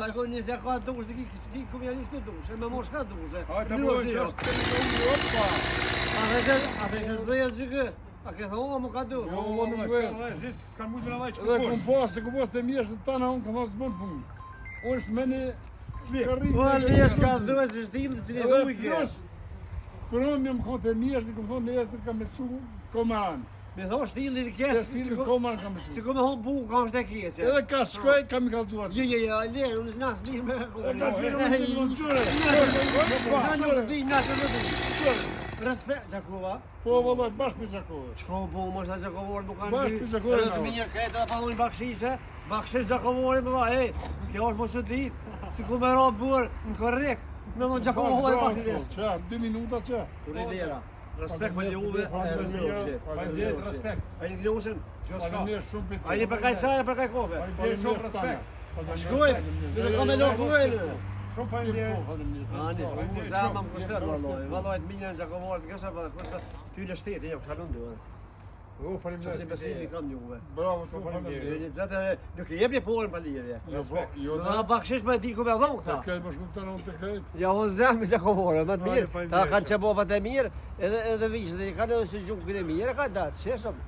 Shkoj një se ka dush, ki komunalist të dush, me mosh ka dush. Hajde, po. A vesh zdëja gjykë? A ke thonë më ka dush? Jo, nuk vesh. S'kan mujt me na vaj Edhe ku pas të mjesht të tana unë kanë as bën punë. Unë është meni Po lesh ka dush, është tim të cilë dhujke. Për unë më kanë të mjesht, kam thonë nesër kam me çu koman. Me thonë shtili të Te kesh, stili koman kam me çu. si ku me hon bukë kam shte kesh. Edhe ka shkoj kam i kallzuar. Jo, le, unë s'nas mirë me kohë. Ka qenë në gjore. Nuk di, nasë nuk di. Respekt, Gjakova. Po vallaj bash me Gjakova. Shko po, më shta Gjakovor nuk kanë Bash për Gjakovor, Edhe të minja krejtë dhe pahuin bakshishe. Bakshish Gjakovori më dha, kjo është më që ditë. Si ku me ra burë në korrek. Me më Gjakovori bashkë. Qa, 2 minuta qa. Turi lera. Respekt me Juve, e Faleminderit, respekt. A një gnoshin? Faleminderit shumë për A një për kaj saj, për kaj kofe? Faleminderit shumë respekt. Shkoj, dhe ka me lokuajnë. Shumë faleminderit. Ani, unë zama më kushtet valloj. Valloj të minja në Gjakovor, të kësha për kushtet ty në shtetë, jo, kalon duhe. O, Qësi faleminderit. besimi kam Juve. Bravo, shumë faleminderit. Një zetë, nuk e jep një porën për lidhje. Jo, Në bakshish me di ku me dhonë këta. Këtë më shkuptan unë të këtë. Ja unë zemë me Gjakovore, më të mirë. Faleminderit. Ta kanë që bopat e mirë, edhe vishë, dhe i kanë edhe së gjumë kërë mirë, ka datë, qeshëm.